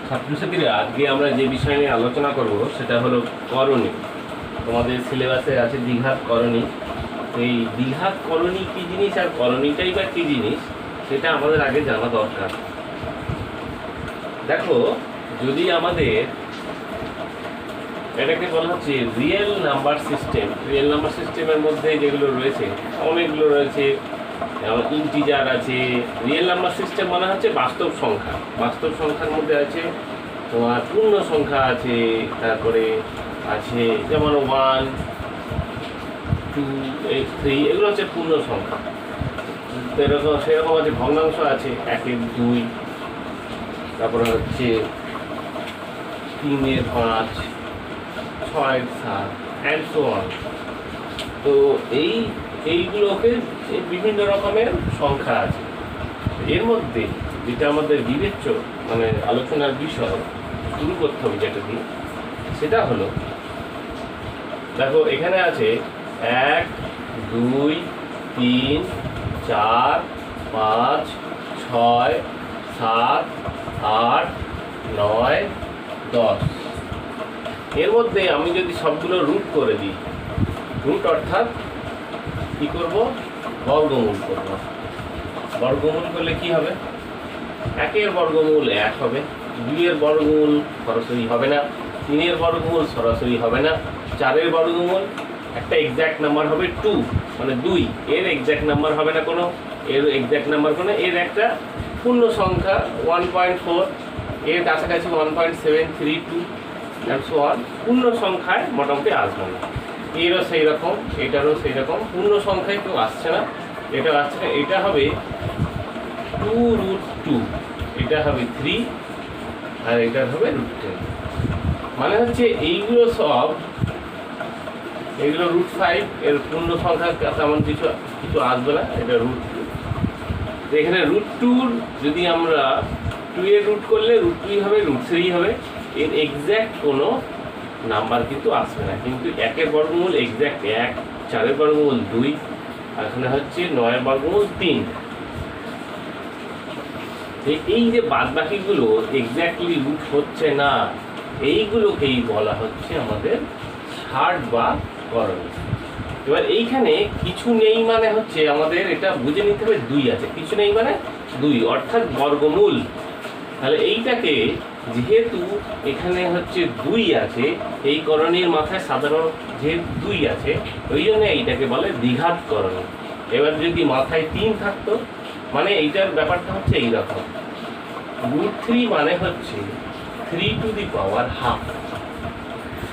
ছাত্রছাত্রীরা আজকে আমরা যে বিষয় নিয়ে আলোচনা করব সেটা হলো করণী। তোমাদের সিলেবাসে আছে দ্বিঘাত করণী। এই দ্বিঘাত করণী কী জিনিস আর করণীটাই বা কী জিনিস সেটা আমাদের আগে জানা দরকার। দেখো, যদি আমাদের এটাকে বলা হচ্ছে real number system, real number সিস্টেমের মধ্যে যেগুলো রয়েছে অনেকগুলো রয়েছে, ইন্টিজার আছে। রিয়েল নাম্বার সিস্টেম মানে হচ্ছে বাস্তব সংখ্যা। বাস্তব সংখ্যার মধ্যে আছে তোমার পূর্ণ সংখ্যা আছে, তারপরে আছে যেমন 1, 2, 8, 3, এগুলো হচ্ছে পূর্ণ সংখ্যা। সেরকম আছে ভগ্নাংশ আছে 1 এর 2, তারপরে হচ্ছে 3 এর 5, 6 এর 7 অ্যান্ড সো অন। তো এইগুলোকে বিভিন্ন রকমের সংখ্যা আছে। এর মধ্যে যেটা আমাদের বিবেচ্য মানে আলোচনার বিষয় শুরু করতে হবে যেটা দিয়ে, সেটা হলো দেখো এখানে আছে 1, 2, 3, 4, 5, 6, 7, 8, 9, 10। এর মধ্যে আমি যদি সবগুলো রুট করে দিই, রুট অর্থাৎ কী করব, বর্গমূল করব। বর্গমূল করলে কি হবে? 1 এর বর্গমূল 1 হবে, 2 এর বর্গমূল সরাসরি হবে না, 3 এর বর্গমূল সরাসরি হবে না, 4 এর বর্গমূল একটা এক্স্যাক্ট নাম্বার হবে 2 মানে 2, এর এক্স্যাক্ট নাম্বার হবে না কোনো, এর এক্স্যাক্ট নাম্বার কোনো, এর একটা পূর্ণ সংখ্যা 1.4, এর কাছাকাছি 1.732 অ্যান্ড সো অন। পূর্ণ সংখ্যায় মোটামুটি আসবে না। এরও সেই রকম, এটারও সেই রকম, পূর্ণ সংখ্যায় কেউ আসছে না, এটা আসছে না। এটা হবে 2√2, এটা হবে 3, আর এটা হবে √10। মানে হচ্ছে এইগুলো সব, এগুলো √5, এর পূর্ণ সংখ্যা তেমন কিছু আসবে না, এটা √2। এখানে √2 যদি আমরা 2 এর রুট করলে √2 হবে, √3 হবে, এর এক্স্যাক্ট কোনো নাম্বার কিন্তু আসবে না। কিন্তু 1 এর বর্গমূল এক্স্যাক্ট 1, 4 এর বর্গমূল 2, এখানে হচ্ছে 9 এর বর্গমূল 3। এই যে বাদ বাকিগুলো এক্স্যাক্টলি রুট হচ্ছে না, এইগুলোকেই বলা হচ্ছে আমাদের ষাট বা করণী। এবার এইখানে কিছু নেই মানে হচ্ছে আমাদের এটা বুঝে নিতে হবে 2 আছে, কিছু নেই মানে 2 অর্থাৎ বর্গমূল। তাহলে এইটাকে যেহেতু এখানে হচ্ছে 2 আছে, এই করণীর মাথায় সাধারণ যেহেতু 2 আছে, ওই জন্য এইটাকে বলে দ্বিঘাত করণী। এবার যদি মাথায় 3 থাকতো, মানে এইটার ব্যাপারটা হচ্ছে এইরকম, √3 মানে হচ্ছে 3 টু দি পাওয়ার হাফ,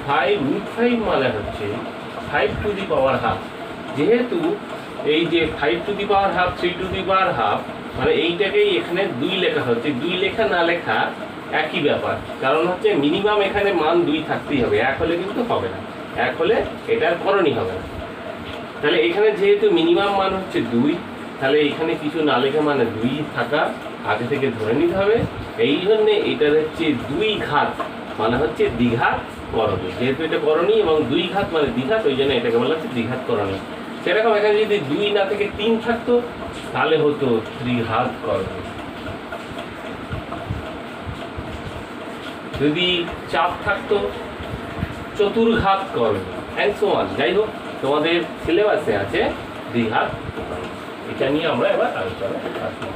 √5 মানে হচ্ছে 5 টু দি পাওয়ার হাফ। যেহেতু এই যে 5 to the power half, 3 to the power half, মানে এইটাকেই এখানে 2 লেখা হচ্ছে। 2 লেখা না লেখা একই ব্যাপার, কারণ হচ্ছে মিনিমাম এখানে মান 2 থাকতেই হবে, 1 হলে কিন্তু হবে না, 1 হলে এটার করণী হবে না। তাহলে এখানে যেহেতু মিনিমাম মান হচ্ছে 2, তাহলে এখানে কিছু না লেখা মানে 2 থাকা আগে থেকে ধরে নিতে হবে। এই জন্যে এটার হচ্ছে 2 ঘাত মানে হচ্ছে দ্বিঘাত করণী। যেহেতু এটা করণী এবং 2 ঘাত মানে দ্বিঘাত, ওই জন্য এটাকে বলা হচ্ছে দ্বিঘাত করণী। সেরকম এখানে যদি 2 না থেকে 3 থাকতো তাহলে হতো ত্রিঘাত করণী। যদি 4 থাকতো চতুর্ঘাত করণী অ্যান্ড সো অন। যাই হোক, তোমাদের সিলেবাসে আছে দ্বিঘাত করণী। এটা নিয়ে আমরা এবার আলোচনা আসবো।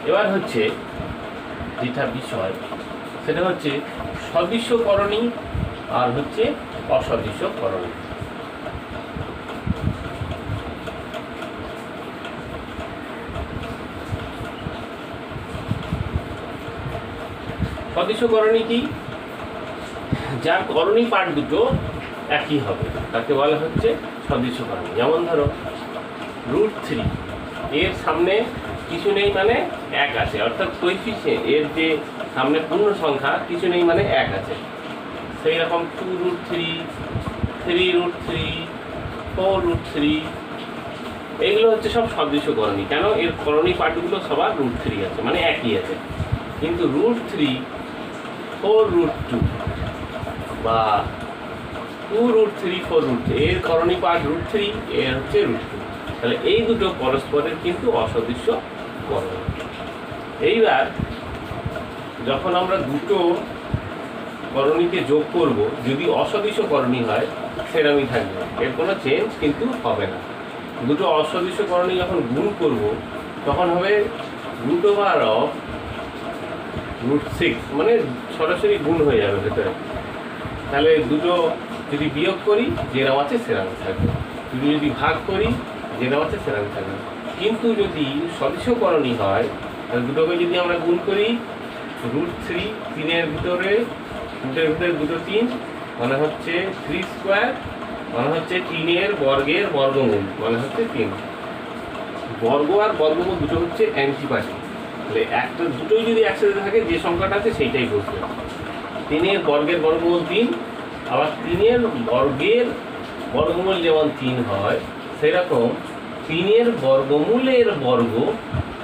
এবার হচ্ছে যেটা বিষয় সেটা হচ্ছে সদৃশ্য করণী আর হচ্ছে অসদৃশ্য করণী। সদৃশ্য করণী কি? যার করণী পার্ট দুটো একই হবে তাকে বলা হচ্ছে সদৃশ্য করণী। যেমন ধরো √3, এর সামনে কিছু নেই মানে 1 আছে, অর্থাৎ কোএফিসিয়েন্ট এর যে সামনে পূর্ণ সংখ্যা কিছু নেই মানে 1 আছে। সেই রকম 2√3, 3√3, 4√3, এইগুলো হচ্ছে সব সদৃশ্য করণী। কেন? এর করণী পার্টগুলো সবার √3 আছে, মানে একই আছে। কিন্তু √3, 4√2 বা 2√3, 4√3, এর করণী পার্ট √3, এর হচ্ছে √2। তাহলে এই দুটো পরস্পরের কিন্তু অসদৃশ্য করণী। এইবার যখন আমরা দুটো করণীকে যোগ করব, যদি অসদৃশ করণী হয় সেরকমই থাকবে, এর কোনো চেঞ্জ কিন্তু হবে না। দুটো অসদৃশ করণী যখন গুণ করব তখন হবে √6, মানে সরাসরি গুণ হয়ে যাবে ভেতরে। তাহলে দুটো যদি বিয়োগ করি যেরকম আছে সেরকম থাকবে, দুটো যদি ভাগ করি যেরকম আছে সেরকম থাকবে। কিন্তু যদি সদৃশ করণী হয় তাহলে দুটোকে যদি আমরা গুণ করি √3, 3-এর ভিতরে দুটো 3 মানে হচ্ছে 3² মানে হচ্ছে 3-এর বর্গের বর্গমূল মানে হচ্ছে 3। বর্গ আর বর্গমূল দুটো হচ্ছে অ্যান্টিপার্টি, তাহলে দুটোই যদি একসাথে থাকে যে সংখ্যাটা আছে সেইটাই বসবে। 3-এর বর্গের বর্গমূল 3, আবার 3-এর বর্গের বর্গমূল যেমন 3 হয় সেরকম 3-এর বর্গমূলের বর্গ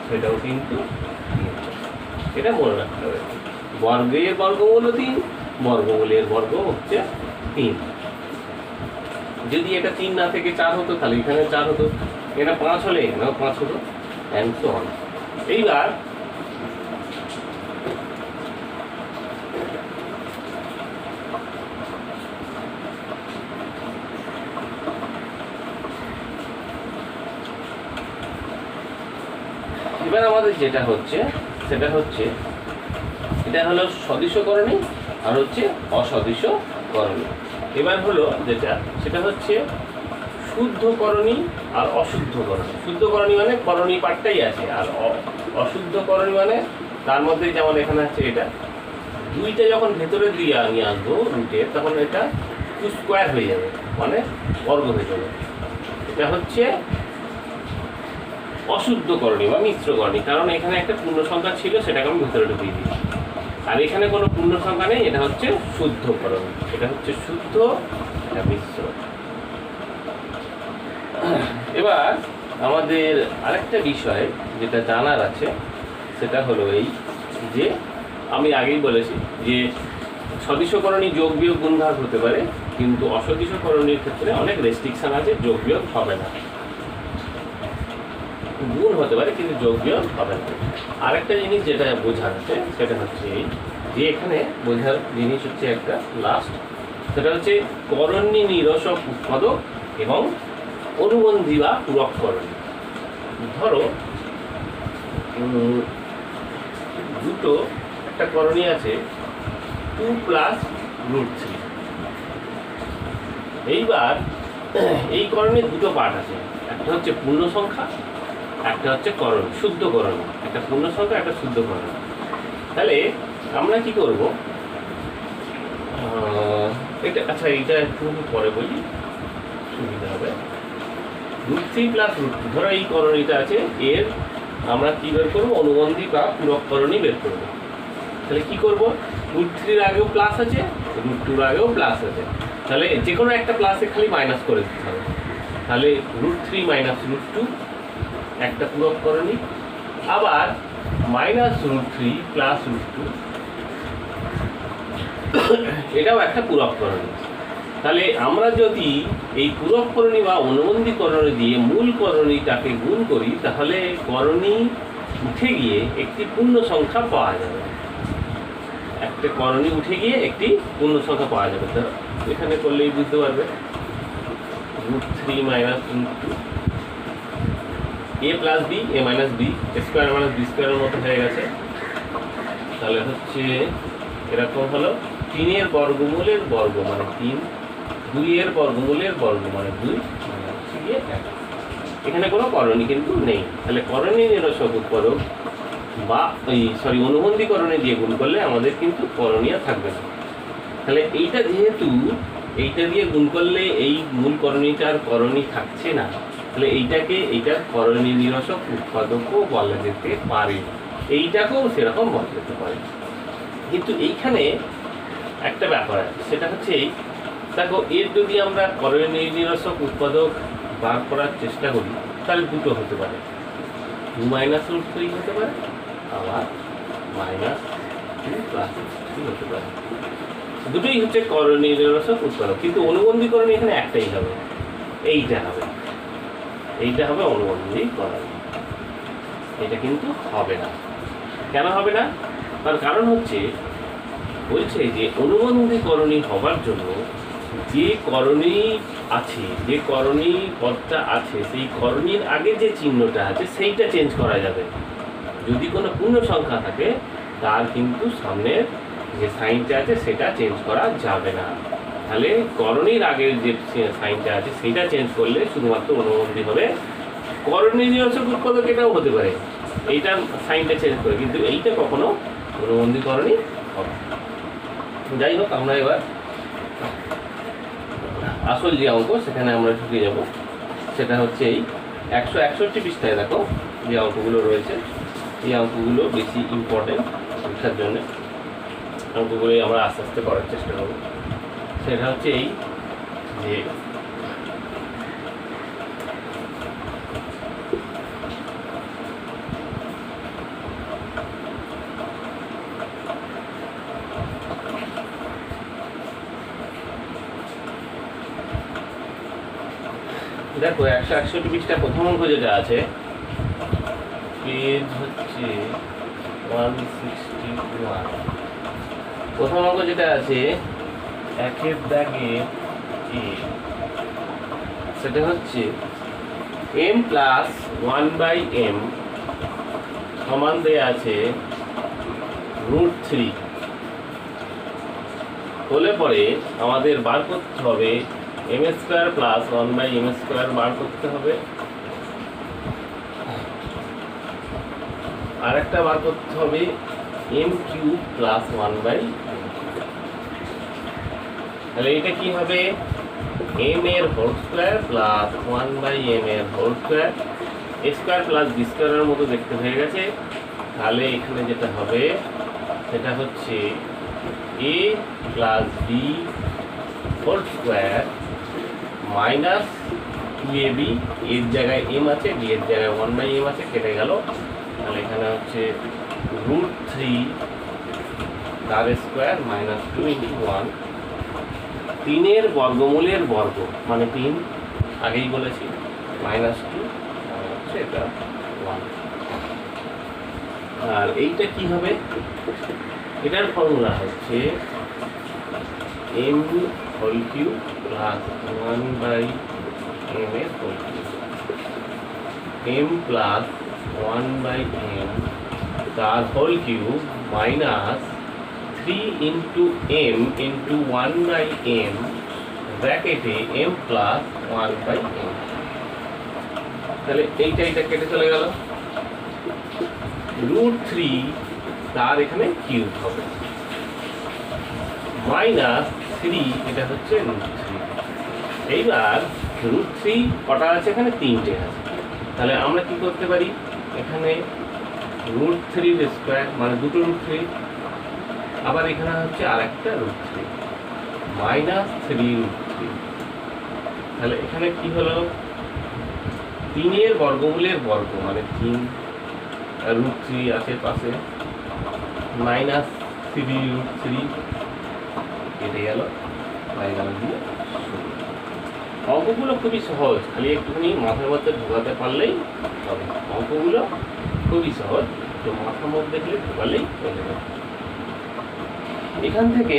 সেটাও কিন্তু 3। এটা মনে রাখতে হবে, বর্গের বর্গমূল 3, বর্গমূলের বর্গ হচ্ছে 3। যদি এটা 3 না থেকে 4 হতো তাহলে এখানে 4 হতো, এটা 5 হলে এখানেও 5 হতো, অ্যান্ড সো অন। এইবার আমাদের যেটা হচ্ছে সেটা হচ্ছে এটা হলো সদৃশ করণী আর হচ্ছে অসদৃশ করণী। এবার হলো যেটা সেটা হচ্ছে শুদ্ধ করণী আর অশুদ্ধ করণী। শুদ্ধ করণী মানে করণী পাঠটাই আছে, আর অশুদ্ধ করণী মানে তার মধ্যে যেমন এখানে আছে এটা দুইটা যখন ভেতরে দিয়ে নিয়ে আসবো রুটের তখন এটা 2² হয়ে যাবে, মানে বর্গ হয়ে যাবে। এটা হচ্ছে অশুদ্ধ করণী বা মিশ্র করণী, কারণ এখানে একটা পূর্ণ সংখ্যা ছিল সেটাকে আমি ভেতরে ঢুকিয়ে দিই, আর এখানে কোনো পূর্ণ সংখ্যা নেই, এটা হচ্ছে শুদ্ধ করণী। এটা হচ্ছে শুদ্ধ, এটা মিশ্র। এবার আমাদের আরেকটা বিষয় যেটা জানার আছে সেটা হলো এই যে আমি আগেই বলেছি যে সদৃশ করণী যোগ বিয়োগ গুণ ভাগ হতে পারে, কিন্তু অসদৃশ করণীর ক্ষেত্রে অনেক রেস্ট্রিকশন আছে, যোগ বিয়োগ হবে না। গুণ হতে পারে কিন্তু যোগ বিয়োগ হবে না। আরেকটা জিনিস যেটা বোঝার আছে সেটা হচ্ছে এই যে এখানে বোঝার জিনিস হচ্ছে একটা লাস্ট, সেটা হচ্ছে করণী নিরসক উৎপাদক এবং অনুবন্ধী বা পূরক করণী। ধরো দুটো একটা করণী আছে 2 + √3। এইবার এই করণীর দুটো পার্ট আছে, একটা হচ্ছে পূর্ণ সংখ্যা, একটা হচ্ছে করণী, শুদ্ধ করণী। একটা পূর্ণ সংখ্যা, একটা শুদ্ধ করণী। তাহলে আমরা কি করব, এটা আচ্ছা এইটা একটু পরে বলি, সুবিধা হবে। √3 + √2, ধরো এই করণীটা আছে, এর আমরা কি বের করবো, অনুবন্ধী বা পূরক করণী বের করবো। তাহলে কি করব, √3-এর আগেও প্লাস আছে, √2-এর আগেও প্লাস আছে, তাহলে যে কোনো একটা প্লাসে খালি মাইনাস করে দিতে হবে। তাহলে √3 - √2 একটা পূরক করণী, আবার -√3 + √2 এটাও একটা পূরক করণী। তাহলে আমরা যদি এই পূরক করণী বা অনুবন্ধী করণী দিয়ে মূল করণীটাকে গুণ করি তাহলে করণী উঠে গিয়ে একটি পূর্ণ সংখ্যা পাওয়া যাবে। একটা করণী উঠে গিয়ে একটি পূর্ণ সংখ্যা পাওয়া যাবে। তো এখানে করলেই বুঝতে পারবে, √3 - √2 a + b, a - b, a² - b² মতো হয়ে গেছে। তাহলে হচ্ছে এরকম হলো 3-এর বর্গমূলের বর্গ মানে 3, 2-এর বর্গমূলের বর্গ মানে 2, মানে হচ্ছে গিয়ে 1। এখানে কোনো করণী কিন্তু নেই। তাহলে করণী নিরসক উৎপাদক বা অনুবন্ধী করণী দিয়ে গুণ করলে আমাদের কিন্তু করণী আর থাকবে না। তাহলে এইটা যেহেতু এইটা দিয়ে গুণ করলে এই মূল করণীটার করণী থাকছে না, তাহলে এইটার করণী নিরসক উৎপাদকও বলা যেতে পারে, এইটাকেও সেরকম বলা যেতে পারে। কিন্তু এইখানে একটা ব্যাপার আছে, সেটা হচ্ছে এই দেখো, এর যদি আমরা করণী নিরসক উৎপাদক বার করার চেষ্টা করি তাহলে দুটো হতে পারে, 2 - √3 হতে পারে, আবার -2 + √3 হতে পারে। দুটোই হচ্ছে করণী নিরসক উৎপাদক, কিন্তু অনুবন্ধী করণী এখানে একটাই হবে, এইটা হবে অনুবন্ধী করণী। এটা কিন্তু হবে না। কেন হবে না? তার কারণ হচ্ছে বলছে যে অনুবন্ধীকরণী হবার জন্য যে করণী আছে, যে করণী পদটা আছে, সেই করণীর আগে যে চিহ্নটা আছে সেইটা চেঞ্জ করা যাবে। যদি কোনো পূর্ণ সংখ্যা থাকে তার কিন্তু সামনের যে সাইনটা আছে সেটা চেঞ্জ করা যাবে না। তাহলে করণীর আগের যে সাইনটা আছে সেটা চেঞ্জ করলে শুধুমাত্র অনুবন্ধী হবে। করণীয় নিরসক উৎপাদক এটাও হতে পারে, এইটার সাইনটা চেঞ্জ করে, কিন্তু এইটা কখনো অনুবন্ধীকরণই হবে। যাই হোক, আমরা এবার আসল যে অঙ্ক সেখানে আমরা ঢুকে যাব। সেটা হচ্ছে এই 161 পৃষ্ঠায় দেখো যে অঙ্কগুলো রয়েছে, এই অঙ্কগুলো বেশি ইম্পর্টেন্ট পরীক্ষার জন্য। অঙ্কগুলোই আমরা আস্তে আস্তে করার চেষ্টা করব। সেটা হচ্ছে এই যে দেখো 161 পৃষ্ঠা প্রথম অঙ্ক যেটা আছে, পেজ হচ্ছে 161। প্রথম অঙ্ক যেটা আছে একের দাগে এ, সেটা হচ্ছে m প্লাস 1/m সমান দেয়া আছে √3 হলে পরে আমাদের বার করতে হবে m² প্লাস 1/m² বার করতে হবে, আর একটা বার করতে হবে m³ প্লাস 1/m। তাহলে এটা কি হবে? m এর হোল স্কয়ার প্লাস 1/m এর whole square, a square plus b স্কয়ারের মতো দেখতে হয়ে গেছে। তাহলে এখানে যেটা হবে সেটা হচ্ছে a plus b whole square minus 2ab, এর জায়গায় m আছে, b এর জায়গায় 1/m আছে, কেটে গেল। তাহলে এখানে হচ্ছে √3 তার স্কয়ার মাইনাস 2 × 1, 3 বর্গমূলের বর্গ মানে 3, আগেই বলেছি, মাইনাস 2 হচ্ছে এটা 1। আর এইটা কি হবে? এটার ফর্মুলা হচ্ছে m whole cube plus 1/m এর whole cube, m plus 1/m তার whole cube minus 3 × m × 1/m ব্র্যাকেটে m প্লাস 1/m। তাহলে এইটা কেটে চলে গেল, √3 তার এখানে কিউব হবে মাইনাস 3, এটা হচ্ছে √3। এইবার √3 কটা আছে? এখানে 3টে আছে। তাহলে আমরা কি করতে পারি? এখানে √3 স্কয়ার মানে দুটো √3, আবার এখানে হচ্ছে আরেকটা √3 মাইনাস 3√3। তাহলে এখানে কি হলো? 3 বর্গমূলের বর্গ মানে 3, √3 আছে পাশে, মাইনাস 3√3 কেটে গেল, বাইগালা দিয়ে। অঙ্কগুলো খুবই সহজ, খালি একটুখানি মাথার মধ্যে ঢোকাতে পারলেই হবে। অঙ্কগুলো খুবই সহজ, তো মাথার মধ্যে গেলে ঢোকালেই হয়ে যাবে। এখান থেকে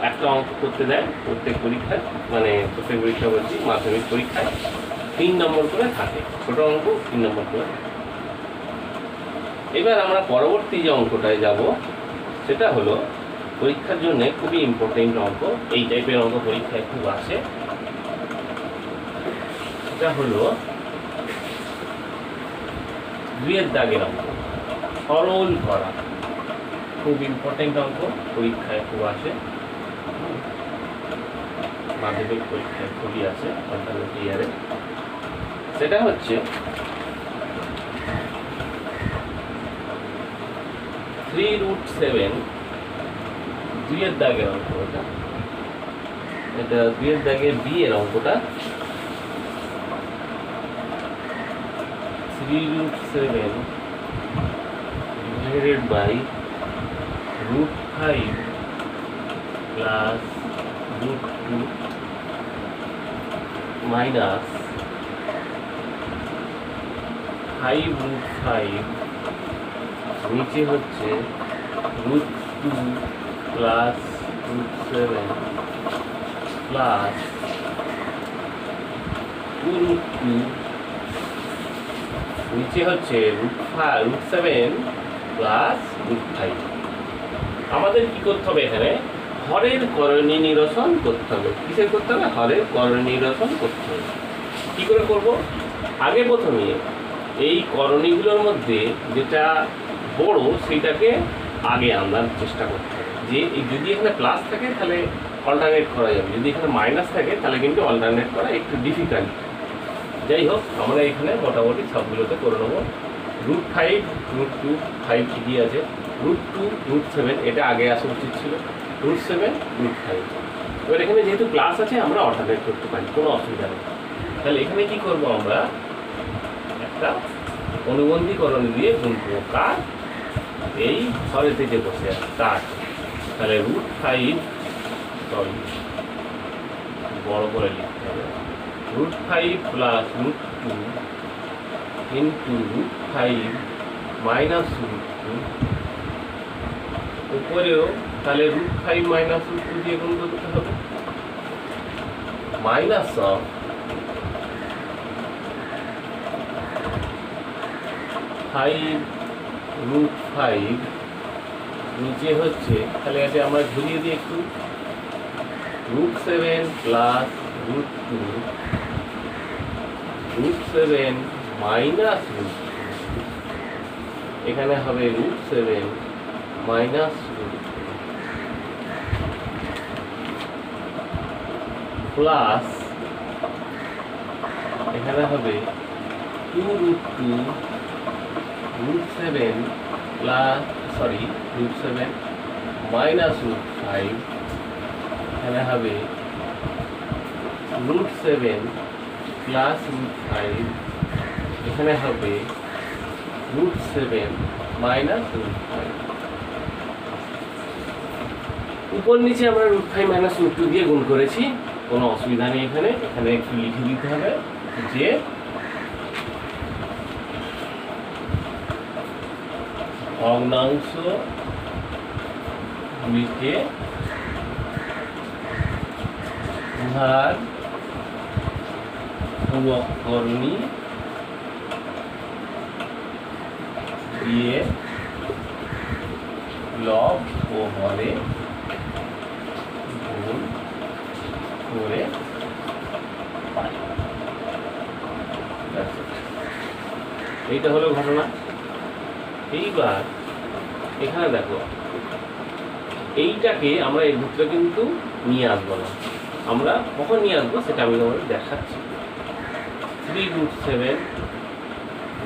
একটা অঙ্ক করতে দেয় প্রত্যেক পরীক্ষায়, মানে প্রত্যেক পরীক্ষা বলছি মাধ্যমিক পরীক্ষায় 3 নম্বর করে থাকে, ছোট অঙ্ক 3 নম্বর করে। এবার আমরা পরবর্তী যে অঙ্কটায় যাব সেটা হলো পরীক্ষার জন্য খুবই ইম্পর্টেন্ট অঙ্ক। এই টাইপের অঙ্ক পরীক্ষায় খুব আসে। এটা হলো 2 দাগের অঙ্ক, সরল করা, খুব ইম্পর্টেন্ট অঙ্ক, পরীক্ষায় খুব আসে, মাধ্যমিক পরীক্ষায় খুবই আসে অল্টারনেট ইয়ারে। সেটা হচ্ছে 3√7 2 দাগের অঙ্ক। এটা 2 দাগের বি এর অঙ্কটা। 3√7 divided by √5 plus √2 minus 5√5 নিচে হচ্ছে root two plus root seven plus two root two, নিচে হচ্ছে root seven plus root five. আমাদের কি করতে হবে এখানে? হরের করণী নিরসন করতে হবে। কিসের করতে হবে? হরের করণী নিরসন করতে হবে। কী করে করব? আগে প্রথমে এই করণীগুলোর মধ্যে যেটা বড় সেইটাকে আগে আনার চেষ্টা করতে হবে। যে যদি এখানে প্লাস থাকে তাহলে অল্টারনেট করা যাবে, যদি এখানে মাইনাস থাকে তাহলে কিন্তু অল্টারনেট করা একটু ডিফিকাল্ট। যাই হোক, আমরা এখানে মোটামুটি সবগুলোতে করে নেবো। Root five root two, five ঠিকই আছে। রুট টু রুট সেভেন এটা আগে আসা উচিত ছিল। Root seven root five. এবার এখানে যেহেতু প্লাস আছে আমরা অল্টারনেট করতে পারি, কোনো অসুবিধা নেই। তাহলে এখানে কি করব? আমরা একটা অনুবন্ধীকরণ দিয়ে গুণ করবো। কার? এই হরেতে যে বসে আছে তার। তাহলে রুট ফাইভ, সরি বড় করে লিখতে হবে, root five plus root two into root five minus root two, উপরেও তাহলে root five minus root two দিয়ে গুণ করতে হবে। Minus of five root five, নিচে হচ্ছে তাহলে এটা আমরা ঘুরিয়ে দিই একটু, root seven plus root two, root seven minus root two, এখানে হবে root seven minus root two plus এখানে হবে two root two root seven plus root seven minus root five, এখানে হবে root seven plus root five, এখানে হবে root seven minus root five. উপর নিচে আমরা root five minus root two দিয়ে গুণ করেছি, কোনো অসুবিধা নেই। এখানে এখানে একটু লিখে দিতে হবে যে ভগ্নাংশ গুলিকে উহার পূরককরণী দিয়ে লব ও হরে গুণ করে পাই। এইটা হলো ঘটনা। এইবার এখানে দেখো, এইটাকে আমরা এই ভিতরে কিন্তু নিয়ে আসবো না। আমরা কখন নিয়ে আসবো সেটা আমি তোমাদের দেখাচ্ছি। Three root seven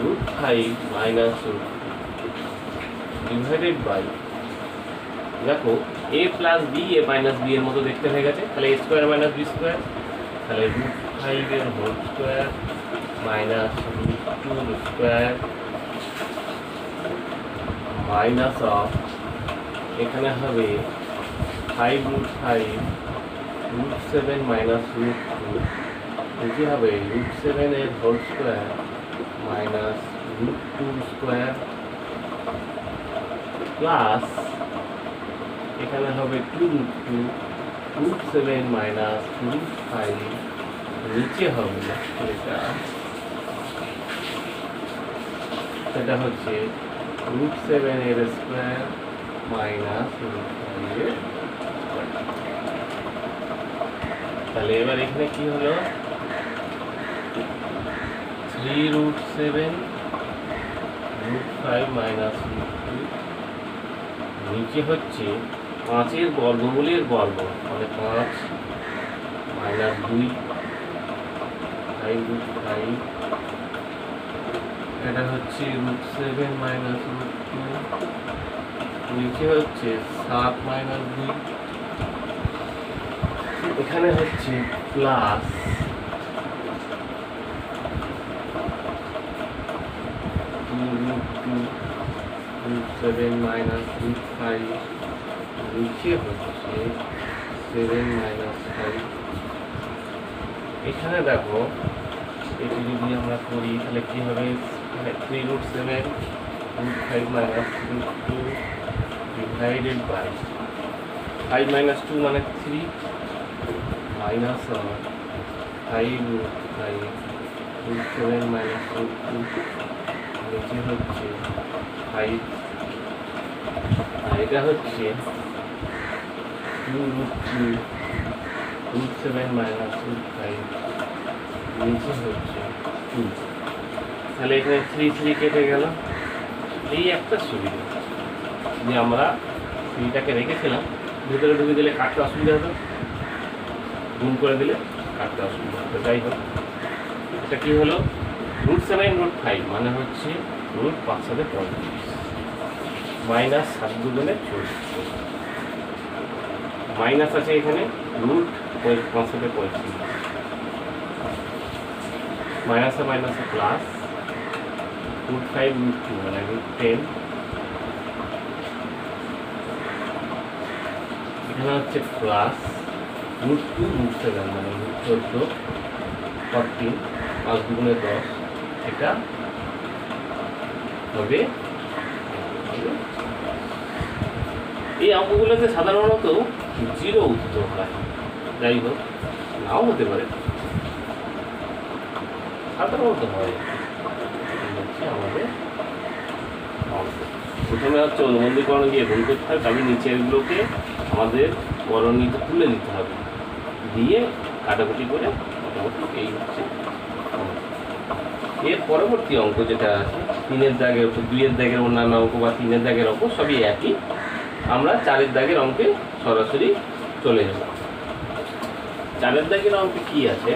root five minus root divided by, দেখো A plus B A minus B এর মতো দেখতে হয়ে গেছে। তাহলে A square minus B square, তাহলে রুট ফাইভের হোল স্কোয়ার মাইনাস রুট টুর স্কোয়ার মাইনাস অফ, এখানে হবে five root five root seven minus root two, নিচে হবে রুট সেভেনের হোল স্কোয়ার মাইনাস রুট টুর স্কোয়ার প্লাস এখানে হবে two root two root seven minus root five, নিচে হবে সেটা হচ্ছে রুট সেভেনের স্কোয়ার মাইনাস রুট ফাইভের স্কোয়ার। তাহলে এবার এখানে কি হলো? Three root seven root five minus root two, নিচে হচ্ছে পাঁচের বর্গমূলের বর্গ, মানে পাঁচ মাইনাস দুই, ফাইভ রুট ফাইভ, এটা হচ্ছে root seven minus root two, নিচে হচ্ছে সাত মাইনাস দুই, এখানে হচ্ছে plus two root two root seven minus root five, নিচে হচ্ছে সেভেন মাইনাস ফাইভ। এখানে দেখো এটি যদি আমরা করি তাহলে কি হবে? Three root seven root five minus root two divided by 5 minus 2 মানে 3 minus 5 root 5 root 7 minus root 2 নিচে হচ্ছে 5 আর এটা হচ্ছে 2 রুট 2 রুট 7 মাইনাস রুট 5 নিচে হচ্ছে 2। তাহলে এখানে 3 3 কেটে গেল। এই একটা সুবিধা যে আমরা 3টাকে রেখেছিলাম, ভিতরে ঢুকে দিলে কাটতে অসুবিধা হতো, গুণ করে দিলে কাটতে অসুবিধা হতো। যাই হোক, এটা কি হলো রুট 7 রুট 5 মানে হচ্ছে রুট 5 সাথে 35 মাইনাস 7 দুগুণে 34 মাইনাস আছে এখানে রুট 5 সাথে 35 মাইনাসে মাইনাসে প্লাস রুট 5 রুট 2 মানে রুট 10 এখানে হচ্ছে প্লাস রুট 2 রুট 7 মানে রুট 14 14 5 দুগুণে 10 এটা হবে। এই অঙ্কগুলোতে সাধারণত 0 উত্তর হয়, যাই হোক নাও হতে পারে, সাধারণত হয়। হচ্ছে আমাদের প্রথমে হচ্ছে অনুবন্ধীকরণ দিয়ে গুণ করতে হবে, তবে নিচেরগুলোকে আমাদের করণীতে তুলে দিতে হবে, দিয়ে কাটাকুটি করে মোটামুটি এই হচ্ছে। এর পরবর্তী অঙ্ক যেটা আছে 3-এর দাগের ওপর, 2-এর দাগের অন্যান্য অঙ্ক বা 3-এর দাগের অঙ্ক সবই একই। আমরা 4-এর দাগের অঙ্কে সরাসরি চলে যাব। 4-এর দাগের অঙ্কে কি আছে?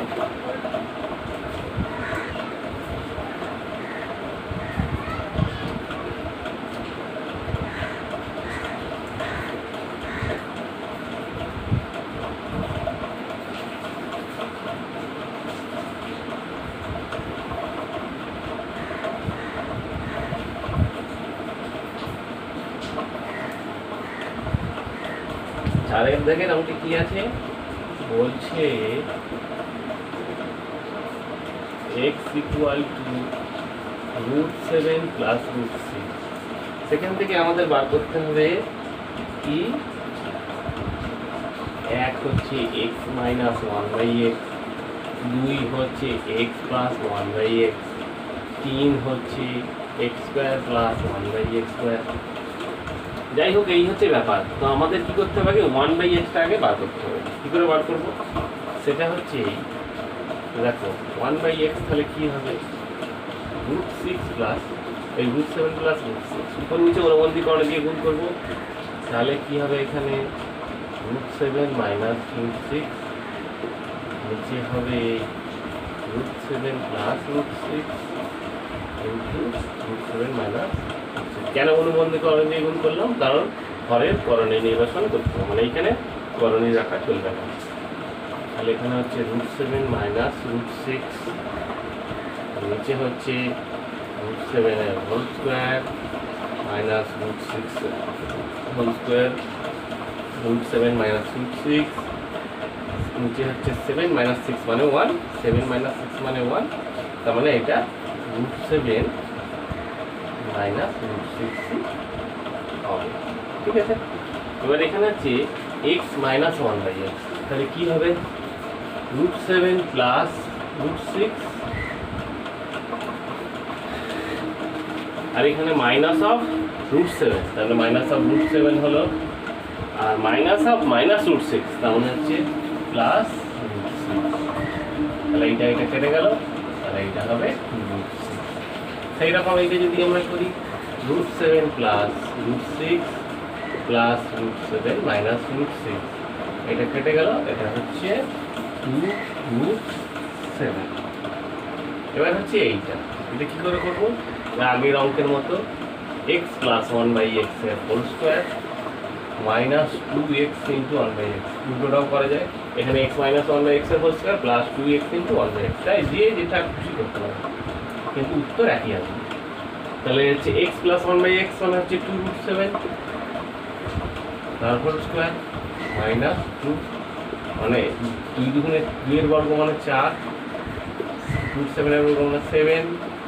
চারের দাগের অঙ্কে কি আছে বলছে x equal to root 7 plus root 6। সেখান থেকে আমাদের বার করতে হবে কি, এক হচ্ছে x মাইনাস 1/x, 2 হচ্ছে x প্লাস 1/x, 3 হচ্ছে x square plus 1/x square. যাই হোক, এই হচ্ছে ব্যাপার। তো আমাদের কি করতে হবে, 1/xটা আগে বার করতে হবে। কী করে বার করবো সেটা হচ্ছে দেখো 1/x তাহলে কী হবে রুট 6 প্লাস এই রুট 7 প্লাস রুট 6 উপর নিচে অনুবন্ধীকরণ দিয়ে গুণ করবো। তাহলে কী হবে এখানে রুট 7 মাইনাস রুট 6, নিচে হবে root 7 plus root 6 into root 7 minus. কেন অনুবন্ধীকরণ দিয়ে গুণ করলাম? কারণ হরের করণীয় নির্বাচন করতে হবে, মানে এইখানে করণীয় রাখা চলবে না। তাহলে এখানে হচ্ছে রুট 7 মাইনাস রুট 6, নিচে হচ্ছে রুট 7 এর whole square minus root 6 whole square, root 7 minus root 6, নিচে হচ্ছে 7 মাইনাস 6 মানে 1, 7 মাইনাস 6 মানে 1, তার মানে এটা রুট 7 মাইনাস রুট 6 হবে। ঠিক আছে, এবার এখানে হচ্ছে x মাইনাস 1/x, তাহলে কি হবে রুট 7 প্লাস রুট 6, আর এখানে মাইনাস অফ রুট 7, তাহলে মাইনাস অফ রুট 7 হলো, আর মাইনাস অফ মাইনাস রুট 6 তার মানে হচ্ছে প্লাস রুট 6। তাহলে এইটা এটা কেটে গেল, তাহলে এইটা হবে রুট 6। সেই রকম এইটা যদি আমরা করি root 7 plus root 6 plus root 7 minus root 6, এটা কেটে গেল, এটা হচ্ছে 2 রুট 7। এবার হচ্ছে এইটা, এটা কী করে করবো, আগের অঙ্কের মতো x প্লাস 1/x এর whole square minus 2x into 1/x, দুটোটাও করা যায়। এখানে x মাইনাস 1/x এর whole square plus 2x into 1/x, তাই দিয়ে যেটা খুশি করতে পারে, কিন্তু উত্তর একই আসবে। তাহলে হচ্ছে x প্লাস 1/x মানে হচ্ছে 2 রুট 7 তার হোল স্কোয়ার মাইনাস 2 মানে 2 দুগুণে 2 এর বর্গ মানে 4, রুট 7 এর বর্গ মানে 7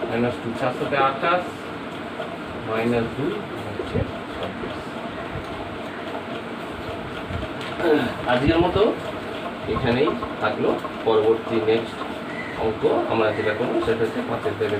মাইনাস 2 4 সাথে 28 মাইনাস 2 হচ্ছে 26। আজকের মতো এখানেই থাকলো। পরবর্তী নেক্সট অঙ্ক আমরা যেটা করবো সেটা হচ্ছে 5 থেকে